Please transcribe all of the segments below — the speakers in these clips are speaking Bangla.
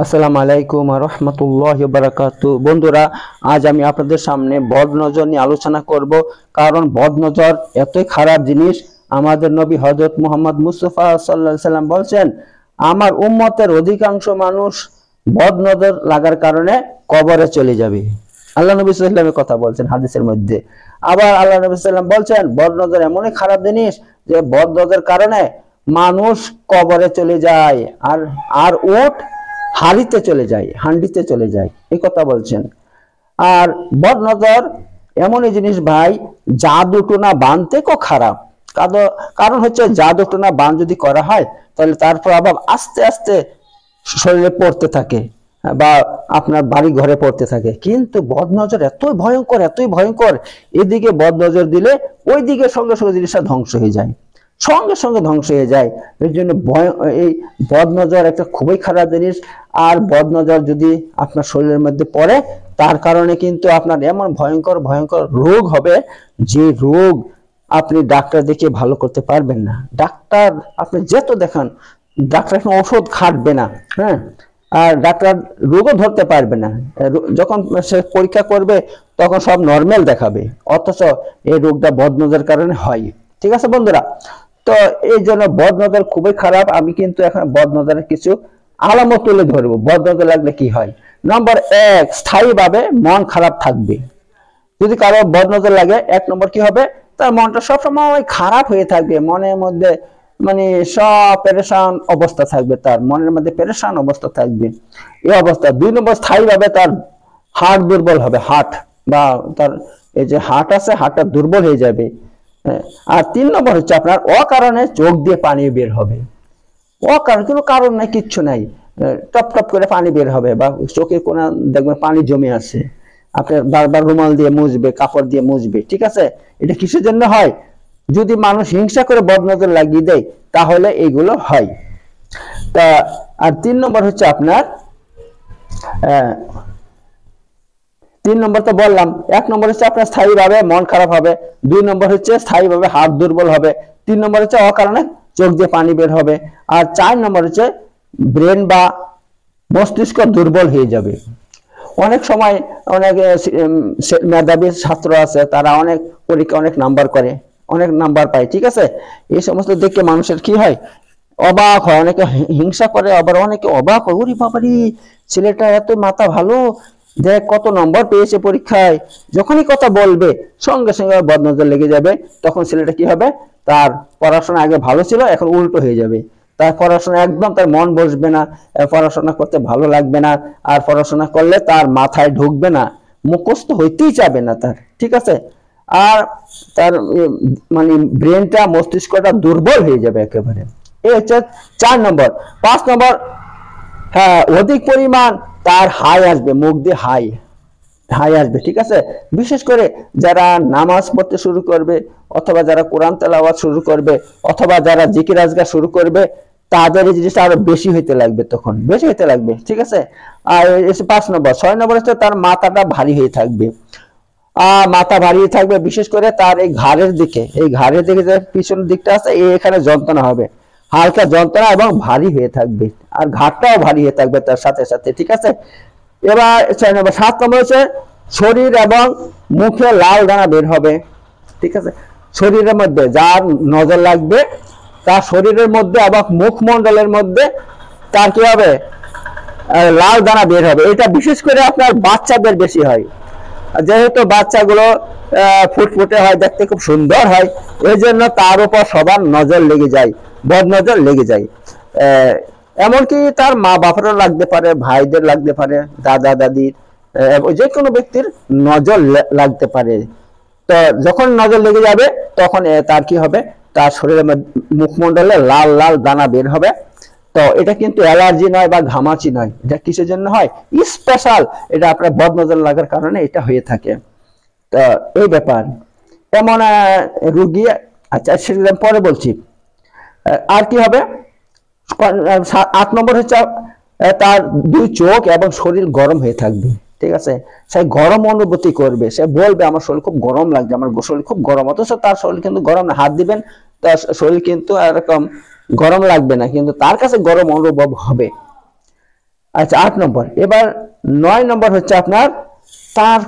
আসসালামু আলাইকুম ওয়া রাহমাতুল্লাহি ওয়া বারাকাতুহু। বন্ধুরা, আজ আমি আপনাদের সামনে বদনজর নিয়ে আলোচনা করব। কারণ বদনজর এতই খারাপ জিনিস। আমাদের নবী হযরত মুহাম্মদ মুস্তাফা সাল্লাল্লাহু আলাইহি সাল্লাম বলছেন, আমার উম্মতের অধিকাংশ মানুষ বদনজর লাগার কারণে কবরে চলে যাবে। আল্লাহ নবী সাল্লাল্লাহু আলাইহি ওয়াসাল্লামের কথা বলছেন হাদিসের মধ্যে। আবার আল্লাহ নবী সাল্লাল্লাহু আলাইহি ওয়াসাল্লাম বলছেন, বদনজর এমনই খারাপ জিনিস যে বদনজরের কারণে মানুষ কবরে চলে যায় আর আর উট হাড়িতে চলে যায়, হান্ডিতে চলে যায়, এই কথা বলছেন। আর বদনজর এমনই জিনিস ভাই, জাদু টোনা বান থেকেও খারাপ। কারণ হচ্ছে জাদু টোনা বান যদি করা হয় তাহলে তার প্রভাব আস্তে আস্তে শরীরে পড়তে থাকে বা আপনার বাড়ি ঘরে পড়তে থাকে। কিন্তু বদনজর এতই ভয়ঙ্কর, এতই ভয়ঙ্কর, এদিকে বদনজর দিলে ওই দিকে সঙ্গে সঙ্গে জিনিসটা ধ্বংস হয়ে যায়, সঙ্গে সঙ্গে ধ্বংস হয়ে যায়। এর জন্য এই বদনজর একটা খুবই খারাপ জিনিস। আর বদনজর যদি আপনার শরীরের মধ্যে পড়ে, তার কারণে কিন্তু আপনার এমন ভয়ঙ্কর ভয়ঙ্কর রোগ হবে, যে রোগ আপনি ডাক্তার দেখিয়ে ভালো করতে পারবেন না। ডাক্তার আপনি যেত দেখান, ডাক্তার এখন ওষুধ খাটবে না, হ্যাঁ, আর ডাক্তার রোগও ধরতে পারবে না। যখন সে পরীক্ষা করবে তখন সব নর্মাল দেখাবে, অথচ এই রোগটা বদনজরের কারণে হয়। ঠিক আছে বন্ধুরা, তো এই জন্য বদনজর খুবই খারাপ। আমি কিন্তু এখন বদনজরের কিছু আলামত তুলে ধরবো। বদনজর লাগলে কি হয়? নম্বর 1, স্থায়ীভাবে মন খারাপ থাকবে। যদি কারো বদনজর লাগে, 1 নম্বর কি হবে? তার মনটা সবসময় খারাপ হয়ে থাকবে, মনের মধ্যে মানে সব পেরেশান অবস্থা থাকবে, তার মনের মধ্যে পেরেশান অবস্থা থাকবে, এই অবস্থা। 2 নম্বর, স্থায়ীভাবে তার হার্ট দুর্বল হবে, হার্ট বা তার এই যে হার্ট আছে, হার্টটা দুর্বল হয়ে যাবে। আর 3 নম্বর হচ্ছে আপনার অকারণে চোখ দিয়ে পানি বের হবে। অকারণ, কোনো কারণ নাই, কিচ্ছু নাই, টপ টপ করে পানি বের হবে, বা চোখে কোনো দেখবেন পানি জমে আছে, আপনার বারবার রুমাল দিয়ে মুছবে, কাপড় দিয়ে মুছবে। ঠিক আছে, এটা কিসের জন্য হয়? যদি মানুষ হিংসা করে বদনজর লাগিয়ে দেয় তাহলে এইগুলো হয়। তা আর 3 নম্বর হচ্ছে আপনার 3 নম্বর তো বললাম। 1 নম্বর হচ্ছে আপনার স্থায়ীভাবে মন খারাপ হবে, 2 নম্বর হচ্ছে স্থায়ীভাবে হাত দুর্বল হবে, 3 নম্বর হচ্ছে অকারণে চোখ দিয়ে পানি বের হবে, আর 4 নম্বর হচ্ছে ব্রেন বা মস্তিষ্ক দুর্বল হয়ে যাবে। অনেক সময় অনেক মেধাবী ছাত্র আছে, তারা অনেক পরীক্ষা অনেক নাম্বার করে, অনেক নাম্বার পায়। ঠিক আছে, এই সমস্ত দেখে মানুষের কি হয়? অবাক হয়, অনেকে হিংসা করে, আবার অনেকে অবাক হয়, ওরে বাবারি, ছেলেটা এত মাথা ভালো, দেখ কত নম্বর পেয়েছে পরীক্ষায়। যখনই কথা বলবে সঙ্গে সঙ্গে বদনজর লেগে যাবে। তখন ছেলেটা কি হবে? তার পড়াশোনা আগে ভালো ছিল, এখন উল্টো হয়ে যাবে। তার পড়াশোনা একদম তার মন বসবে না, পড়াশোনা করতে ভালো লাগবে না, আর পড়াশোনা করলে তার মাথায় ঢুকবে না, মুখস্থ হইতেই চাবে না তার। ঠিক আছে, আর তার মানে ব্রেনটা, মস্তিষ্কটা দুর্বল হয়ে যাবে একেবারে। এই হচ্ছে 4 নম্বর। 5 নম্বর, হ্যাঁ, অধিক পরিমাণ তার হাই আসবে, মুখ দিয়ে হাই হাই আসবে। ঠিক আছে, বিশেষ করে যারা নামাজ পড়তে শুরু করবে, অথবা যারা কোরআন তেলাওয়াত শুরু করবে, অথবা যারা জিকির আজকার শুরু করবে, তাদের এই জিনিসটা আরো বেশি হইতে লাগবে, তখন বেশি হইতে লাগবে। ঠিক আছে, আর 5 নম্বর। 6 নম্বর হচ্ছে তার মাথাটা ভারী হয়ে থাকবে। মাথা ভারী থাকবে, বিশেষ করে তার এই ঘাড়ের দিকে, এই ঘাড়ের দিকে যে পিছনের দিকটা আছে, এখানে যন্ত্রণা হবে, হালকা যন্ত্রণা, এবং ভারী হয়ে থাকবে, আর ঘাড়টাও ভারী হয়ে থাকবে তার সাথে সাথে। ঠিক আছে, এবার 6 নম্বর। 7 নম্বর হচ্ছে শরীর এবং মুখে লাল দানা বের হবে। ঠিক আছে, শরীরের মধ্যে যার নজর লাগবে, তার শরীরের মধ্যে আবার মুখমণ্ডলের মধ্যে তার কি হবে? লাল দানা বের হবে। এটা বিশেষ করে আপনার বাচ্চাদের বেশি হয়, যেহেতু বাচ্চাগুলো ফুটফুটে হয়, দেখতে খুব সুন্দর হয়, এই জন্য তার উপর সবার নজর লেগে যায়, বদনজর লেগে যায়। এমনকি তার মা বাবারও লাগতে পারে, ভাইদের লাগতে পারে, দাদা দাদির, যে কোনো ব্যক্তির নজর লাগতে পারে। তো যখন নজর লেগে যাবে তখন তার কি হবে? তার শরীরের মুখমণ্ডলে লাল লাল দানা বের হবে। তো এটা কিন্তু অ্যালার্জি নয় বা ঘামাচি নয়, এটা কিসের জন্য হয়? স্পেশাল, এটা আপনার বদনজর লাগার কারণে এটা হয়ে থাকে। তো এই ব্যাপার, এমন রুগী, আচ্ছা সেটা পরে বলছি। আর কি হবে? 8 নম্বর হচ্ছে তার 2 চোখ এবং শরীর গরম হয়ে থাকবে। ঠিক আছে, সে গরম অনুভূতি করবে, সে বলবে আমার শরীর খুব গরম লাগছে, আমার শরীর খুব গরম, অথচ তার শরীর কিন্তু গরম না। হাত দিবেন, তার শরীর কিন্তু এরকম গরম লাগবে না, কিন্তু তার কাছে গরম অনুভব হবে। আচ্ছা 8 নম্বর। এবার 9 নম্বর হচ্ছে আপনার তার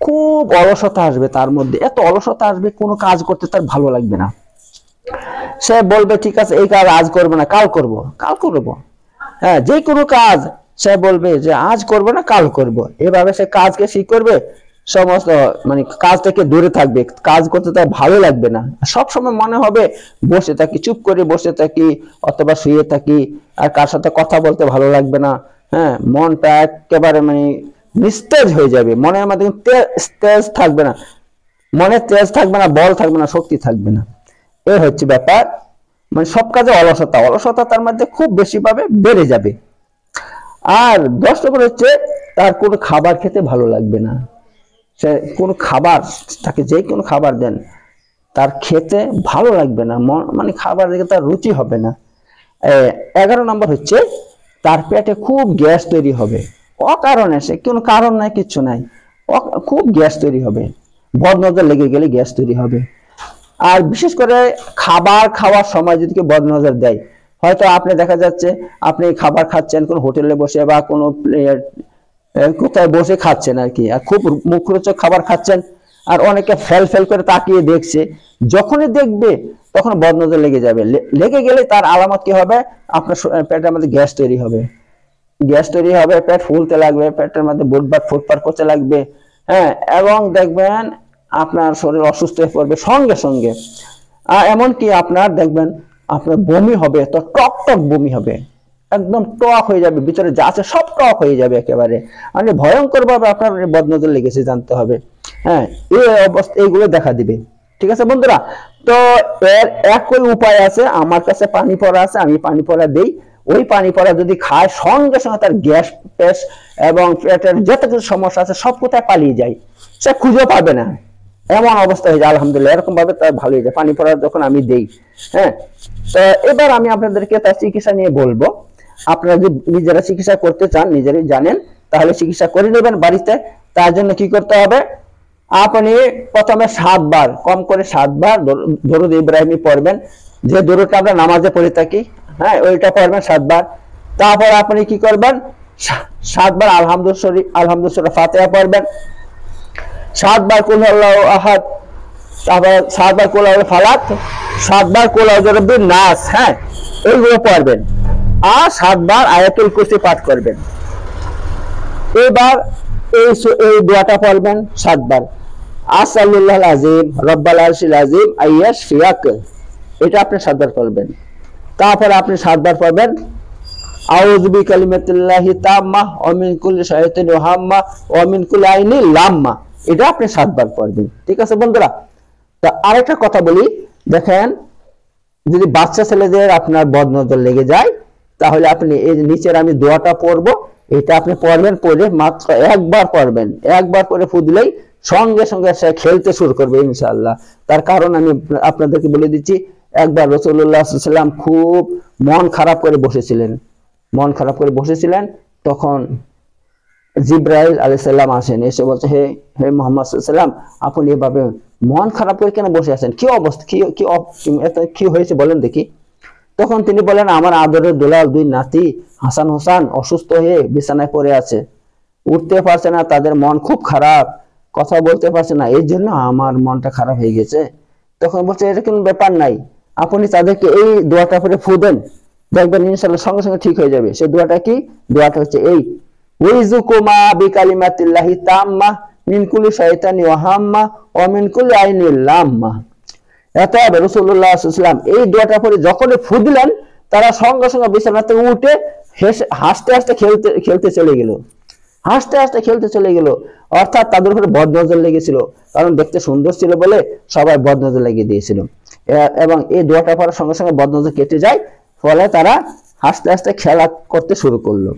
খুব অলসতা আসবে, তার মধ্যে এত অলসতা আসবে কোনো কাজ করতে তার ভালো লাগবে না। সে বলবে ঠিক আছে এই কাজ আজ করবো না কাল করব, কাল করব। হ্যাঁ, যে কোনো কাজ সে বলবে যে আজ করব না কাল করব, এভাবে সে কাজকে কি করবে, সমস্ত মানে কাজ থেকে দূরে থাকবে, কাজ করতে তার ভালো লাগবে না। সব সময় মনে হবে বসে থাকি, চুপ করে বসে থাকি অথবা শুয়ে থাকি, আর কার সাথে কথা বলতে ভালো লাগবে না। হ্যাঁ, মনটা একেবারে মানে নিস্তেজ হয়ে যাবে, মনের মধ্যে তেজ থাকবে না, মনে তেজ থাকবে না, বল থাকবে না, শক্তি থাকবে না। এ হচ্ছে ব্যাপার, মানে সব কাজে অলসতা, অলসতা তার মধ্যে খুব বেশি ভাবে বেড়ে যাবে। আর 10 নম্বর হচ্ছে তার কোনো খাবার খেতে ভালো লাগবে না। সে কোনো খাবার, তাকে যে কোনো খাবার দেন তার খেতে ভালো লাগবে না, মানে খাবার দেখে তার রুচি হবে না। 11 নম্বর হচ্ছে তার পেটে খুব গ্যাস তৈরি হবে, অকারণে, সে কোনো কারণ নাই, কিচ্ছু নাই, খুব গ্যাস তৈরি হবে, বদনজর লেগে গেলে গ্যাস তৈরি হবে। আর বিশেষ করে খাবার খাওয়ার সময় যদি কেউ বদনজর দেয়, হয়তো আপনি দেখা যাচ্ছে আপনি খাবার খাচ্ছেন কোনো হোটেলে বসে বা কোনো কোথায় বসে খাচ্ছেন আর কি, আর খুব মুখরোচক খাবার খাচ্ছেন, আর অনেকে ফেল ফেল করে তাকিয়ে দেখছে, যখনই দেখবে তখন বদনজর লেগে যাবে। লেগে গেলে তার আলামত কি হবে, আপনার পেটের মধ্যে গ্যাস তৈরি হবে, গ্যাস তৈরি হবে, পেট ফুলতে লাগবে, পেটের মধ্যে বুটবাট ফুটপাট করতে লাগবে। হ্যাঁ, এবং দেখবেন আপনার শরীর অসুস্থ হয়ে পড়বে সঙ্গে সঙ্গে। আর এমনকি আপনার দেখবেন আপনার বমি হবে, তো টক টক বমি হবে, একদম টক হয়ে যাবে, ভিতরে যা আছে সব টক হয়ে যাবে একেবারে, মানে ভয়ঙ্কর ভাবে আপনার বদনজর লেগেছে জানতে হবে। হ্যাঁ, এই অবস্থা এইগুলো দেখা দিবে। ঠিক আছে বন্ধুরা, তো এর একই উপায় আছে, আমার কাছে পানি পড়া আছে, আমি পানি পড়া দেই। ওই পানি পড়া যদি খায় সঙ্গে সঙ্গে তার গ্যাস পেশ এবং পেটের যত কিছু সমস্যা আছে সব কোথায় পালিয়ে যায়, সে খুঁজে পাবে না, এমন অবস্থা হয়ে যায়। আলহামদুলিল্লাহ, এরকম ভাবে তার ভালো হয়ে যায় পানি পড়া যখন আমি দেই। হ্যাঁ, তো এবার আমি আপনাদেরকে তার চিকিৎসা নিয়ে বলবো। আপনারা যদি নিজেরা চিকিৎসা করতে চান, নিজেরাই জানেন, তাহলে চিকিৎসা করে নেবেন বাড়িতে। তার জন্য কি করতে হবে, আপনি প্রথমে 7 বার, কম করে 7 বার দরুদ ইব্রাহিমী পড়বেন, যে দরুদটা আমরা নামাজে পড়ে থাকি। হ্যাঁ, ওইটা পড়বেন 7 বার। তারপর আপনি কি করবেন, 7 বার আলহামদুলিল্লাহ ফাতিহা পড়বেন, 7 বার কুল আল্লাহু আহাদ, তারপর 7 বার কুল আল্লাহু ফালাক, 7 বার কুল আউযু বিরাব্বিন নাস। হ্যাঁ, এইগুলো পড়বেন, আর 7 বার আয়াতুল কুরসি পাঠ করবেন। এবার এই দোয়াটা পড়বেন 7 বার, আসআলুল্লাহল আযীম রব্বাল আরশিল আযীম আইয়াশফিয়াক, এটা আপনি 7 বার পড়বেন। তারপর আপনি 7 বার পড়বেন আউযু বিকালিমাতিল্লাহি তাম্মাহ ওয়া মিন কুল্লি শাইতানিন ওয়া হাম্মা ওয়া মিন কুল্লি আইনিন লাম্মা, এটা আপনি 7 বার পড়বেন। ঠিক আছে বন্ধুরা, তো আরেকটা কথা বলি, দেখেন যদি বাচ্চা ছেলেদের আপনার বদনজর লেগে যায়, তাহলে আপনি এই নিচের আমি দোয়াটা পড়বো, এটা আপনি পড়বেন, পড়ে মাত্র 1 বার পড়বেন, 1 বার পরে ফুদলেই সঙ্গে সঙ্গে সে খেলতে শুরু করবে ইনশাআল্লাহ। তার কারণ আমি আপনাদেরকে বলে দিচ্ছি, একবার রাসূলুল্লাহ সাল্লাল্লাহু আলাইহি ওয়াসাল্লাম খুব মন খারাপ করে বসেছিলেন, তখন জিব্রাইল আলাইহিস সালাম আসেন, এসে বলছে, হে মুহাম্মদ সাল্লাল্লাহু আলাইহি ওয়াসাল্লাম, আপনি এভাবে মন খারাপ করে কেন বসে আছেন, কি অবস্থা, কি হয়েছে বলেন দেখি। তখন তিনি বলেন, আমার আদরের দুলাল 2 নাতি হাসান হোসেন অসুস্থ হয়ে বিছানায় পড়ে আছে, উঠতে পারছে না, তাদের মন খুব খারাপ, কথা বলতে পারছে না, এই জন্য আমার মনটা খারাপ হয়ে গেছে। তখন বলছে, এটা কোনো ব্যাপার নাই, আপনি তাদেরকে এই দোয়াটা পড়ে ফু দেন, দেখবেন ইনশাআল্লাহ সঙ্গে সঙ্গে ঠিক হয়ে যাবে। সে দোয়াটা কি, দোয়াটা হচ্ছে এই, উইজুকুমা বিকালিমাতিল্লাহি তাম্মাহ মিন কুল্লি শাইতানিন ওয়া হাম্মা ওয়া মিন কুল্লি আইনিন লাম্মা। এত রাসূলুল্লাহ সাল্লাল্লাহু আলাইহি ওয়াসাল্লাম এই দোয়াটা পড়ে যখনই ফু দিলেন, তারা সঙ্গে সঙ্গে বিছানা থেকে উঠে হাসতে হাসতে খেলতে চলে গেল। অর্থাৎ তাদের উপরে বদনজর লেগেছিল, কারণ দেখতে সুন্দর ছিল বলে সবাই বদনজর লাগিয়ে দিয়েছিল, এবং এই দোয়াটা পড়ার সঙ্গে সঙ্গে বদনজর কেটে যায়, ফলে তারা হাসতে হাসতে খেলা করতে শুরু করলো।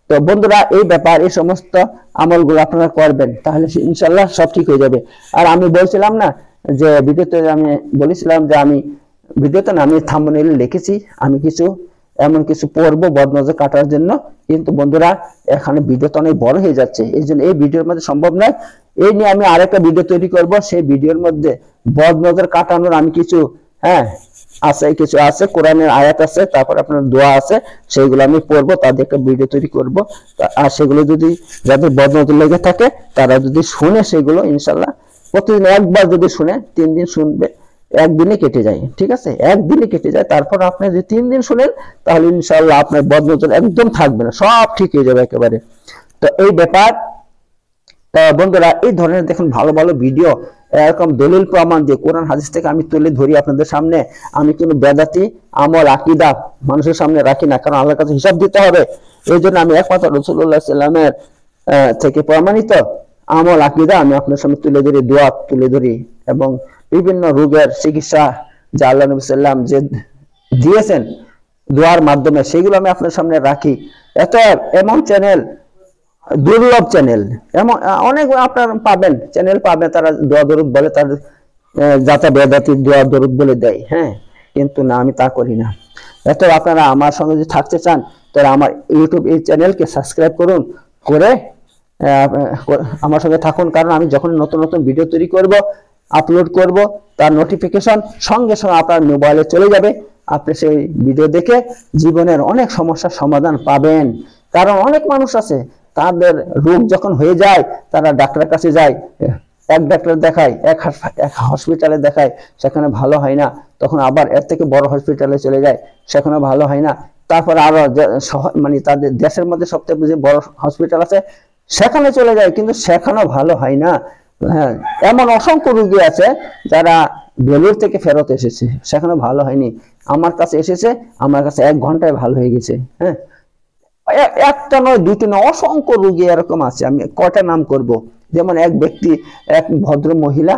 তো বন্ধুরা, এই ব্যাপার, এই সমস্ত আমলগুলো আপনারা করবেন, তাহলে ইনশাআল্লাহ সব ঠিক হয়ে যাবে। আর আমি বলছিলাম না যে ভিডিওতে, আমি বলেছিলাম যে আমি ভিডিওতে না, আমি থাম্বনেইলে লিখেছি আমি এমন কিছু পড়বো বদনজর কাটার জন্য, কিন্তু বন্ধুরা এখানে ভিডিওটা অনেক বড় হয়ে যাচ্ছে, এই জন্য এই ভিডিওর মধ্যে সম্ভব নয়। এই নিয়ে আমি আরেকটা ভিডিও তৈরি করব, সেই ভিডিওর মধ্যে বদনজর কাটানোর আমি কিছু আছে, কিছু আছে, কোরআনের আয়াত আছে, তারপর আপনার দোয়া আছে, সেইগুলো আমি পড়বো, তাদের একটা ভিডিও তৈরি করব। আর সেগুলো যদি যাদের বদনজর লেগে থাকে তারা যদি শুনে সেগুলো ইনশাল্লাহ প্রতিদিন একবার যদি শুনে, 3 দিন শুনবে, একদিনে কেটে যায়, ঠিক আছে, একদিনে কেটে যায়। তারপর আপনি যদি 3 দিন শুনেন তাহলে ইনশাল্লাহ আপনার বদনজর একদম থাকবে না, সব ঠিক হয়ে যাবে একেবারে। তো এই ব্যাপার বন্ধুরা, এই ধরনের দেখুন ভালো ভালো ভিডিও, এরকম দলিল প্রমাণ দিয়ে কোরআন হাদিস থেকে আমি তুলে ধরি আপনাদের সামনে। আমি কিন্তু বেদাতি আমল আকীদা মানুষের সামনে রাখি না, কারণ আল্লাহর কাছে হিসাব দিতে হবে। এই জন্য আমি একমাত্র রাসূলুল্লাহ সাল্লামের থেকে প্রমাণিত আমল আকীদা আমি আপনার সামনে তুলে ধরি, দোয়া তুলে ধরি, এবং বিভিন্ন রোগের চিকিৎসা যা আল্লাহ নবী সাল্লাম যে দিয়েছেন দোয়ার মাধ্যমে, সেগুলো আমি আপনার সামনে রাখি। এমন চ্যানেল, দুর্লভ চ্যানেল, এমন অনেক আপনার পাবেন, চ্যানেল পাবেন তারা দোয়া দরুদ বলে, তার যাতা বেদাতি দোয়া দরুদ বলে দেয়, হ্যাঁ, কিন্তু না, আমি তা করি না। এত আপনারা আমার সঙ্গে যদি থাকতে চান তাহলে আমার ইউটিউব এই চ্যানেলকে সাবস্ক্রাইব করুন, করে আমার সঙ্গে থাকুন, কারণ আমি যখন নতুন নতুন ভিডিও তৈরি করব, আপলোড করব, তার নোটিফিকেশন সঙ্গে সঙ্গে আপনার মোবাইলে চলে যাবে। আপনি সেই ভিডিও দেখে জীবনের অনেক সমস্যার সমাধান পাবেন। কারণ অনেক মানুষ আছে, তাদের রোগ যখন হয়ে যায় তারা ডাক্তারের কাছে যায়, এক ডাক্তার দেখায়, এক হসপিটালে দেখায়, সেখানে ভালো হয় না, তখন আবার এর থেকে বড় হসপিটালে চলে যায়, সেখানে ভালো হয় না, তারপর আরো মানে তাদের দেশের মধ্যে সবথেকে যে বড় হসপিটাল আছে সেখানে চলে যায়, কিন্তু সেখানেও ভালো হয় না। হ্যাঁ, এমন অসংখ্য রোগী আছে যারা বেলুর থেকে ফেরত এসেছে, সেখানে ভালো হয়নি, আমার কাছে এসেছে, আমার কাছে 1 ঘন্টায় ভালো হয়ে গেছে। হ্যাঁ, একটা নয়, দুটি নয়, অসংখ্য রোগী এরকম আছে, আমি কয়টা নাম করব। যেমন এক ব্যক্তি, এক ভদ্র মহিলা,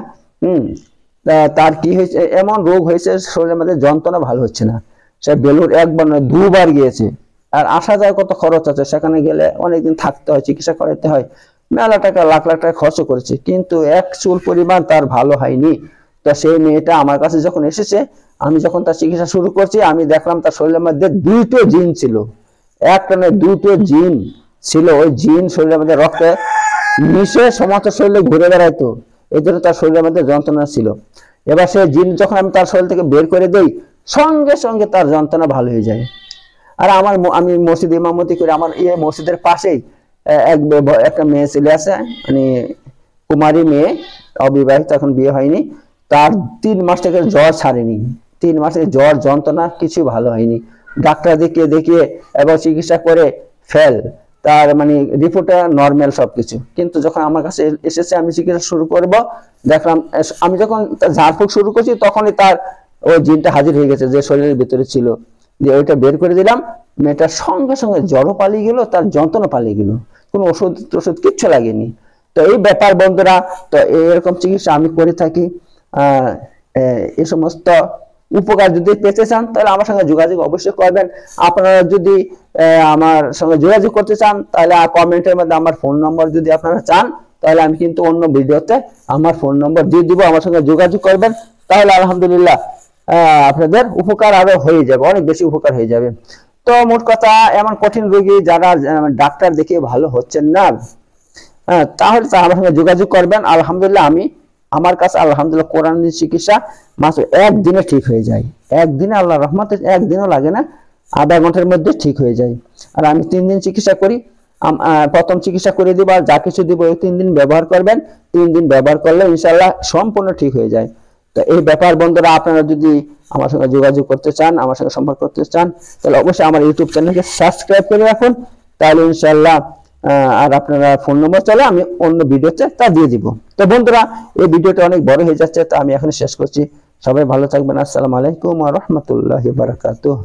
তার কি হয়েছে, এমন রোগ হয়েছে শরীরের মধ্যে যন্ত্রণা ভালো হচ্ছে না, সে বেলুর 1 বার নয় 2 বার গিয়েছে, আর আসা যায় কত খরচ আছে, সেখানে গেলে অনেকদিন থাকতে হয়, চিকিৎসা করাতে হয়, মেলা টাকা, লাখ লাখ টাকা খরচ করেছে, কিন্তু এক চুল পরিমাণ তার ভালো হয়নি। তো সেই মেয়েটা আমার কাছে যখন এসেছে, আমি যখন তার চিকিৎসা শুরু করছি, আমি দেখলাম তার শরীরের মধ্যে 2টো জিন ছিল, একটা নয় 2টো জিন ছিল। ওই জিন শরীরের মধ্যে রক্তে মিশে সমস্ত শরীরে ঘুরে বেড়াইতো, এই জন্য তার শরীরের মধ্যে যন্ত্রণা ছিল। এবার সেই জিন যখন আমি তার শরীর থেকে বের করে দেই, সঙ্গে সঙ্গে তার যন্ত্রণা ভালো হয়ে যায়। আর আমি মসজিদ ইমামতি করি, আমার মসজিদের পাশেই একটা মেয়ে ছেলে আছে, মানে কুমারী মেয়ে, অবিবাহিত, এখন বিয়ে হয়নি, তার 3 মাস থেকে জ্বর ছাড়েনি, 3 মাস থেকে জ্বর যন্ত্রণা কিছু ভালো হয়নি, ডাক্তার দেখিয়ে এবং চিকিৎসা করে ফেল, তার মানে রিপোর্টে নর্মাল সবকিছু, কিন্তু যখন আমার কাছে এসেছে আমি চিকিৎসা শুরু করব, দেখলাম আমি যখন ঝাড়ফুঁক শুরু করছি তখনই তার ওই জিনটা হাজির হয়ে গেছে যে শরীরের ভিতরে ছিল, দিয়ে ওইটা বের করে দিলাম, মেয়েটার সঙ্গে সঙ্গে জ্বরও পালিয়ে গেল, তার যন্ত্রণা পালিয়ে গেল, কোনো ওষুধ কিচ্ছু লাগেনি। তো এই ব্যাপার বন্ধুরা, তো এরকম চিকিৎসা আমি করে থাকি। এই সমস্ত উপকার যদি পেতে চান তাহলে আমার সঙ্গে যোগাযোগ অবশ্যই করবেন। আপনারা যদি আমার সঙ্গে যোগাযোগ করতে চান তাহলে কমেন্টের মধ্যে আমার ফোন নম্বর যদি আপনারা চান, তাহলে আমি কিন্তু অন্য ভিডিওতে আমার ফোন নম্বর দিয়ে দিব, আমার সঙ্গে যোগাযোগ করবেন, তাহলে আলহামদুলিল্লাহ আপনাদের উপকার আরো হয়ে যাবে, অনেক বেশি উপকার হয়ে যাবে। তো মোট কথা, এমন কঠিন রোগী যারা ডাক্তার দেখিয়ে ভালো হচ্ছেন না, তাহলে আমার সঙ্গে যোগাযোগ করবেন। আলহামদুলিল্লাহ আমার কাছে আলহামদুলিল্লাহ কোরআন চিকিৎসা মাত্র 1 দিনে ঠিক হয়ে যায়, 1 দিনে, আল্লাহর রহমতে 1 দিনও লাগে না, আধা ঘন্টার মধ্যে ঠিক হয়ে যায়। আর আমি 3 দিন চিকিৎসা করি, প্রথম চিকিৎসা করে দিব, আর যা কিছু দিব ওই 3 দিন ব্যবহার করবেন, 3 দিন ব্যবহার করলে ইনশাআল্লাহ সম্পূর্ণ ঠিক হয়ে যায়। তো এই ব্যাপার বন্ধুরা, আপনারা যদি আমার সঙ্গে যোগাযোগ করতে চান, আমার সঙ্গে সম্পর্ক করতে চান, তাহলে অবশ্যই আমার ইউটিউব চ্যানেলকে সাবস্ক্রাইব করে রাখুন, তাহলে ইনশাআল্লাহ আর আপনারা ফোন নম্বর চাইলে আমি অন্য ভিডিওতে তা দিয়ে দিব। তো বন্ধুরা, এই ভিডিওটা অনেক বড় হয়ে যাচ্ছে, তো আমি এখন শেষ করছি। সবাই ভালো থাকবেন। আসসালামু আলাইকুম ওয়া রাহমাতুল্লাহি ওয়া বারাকাতুহু।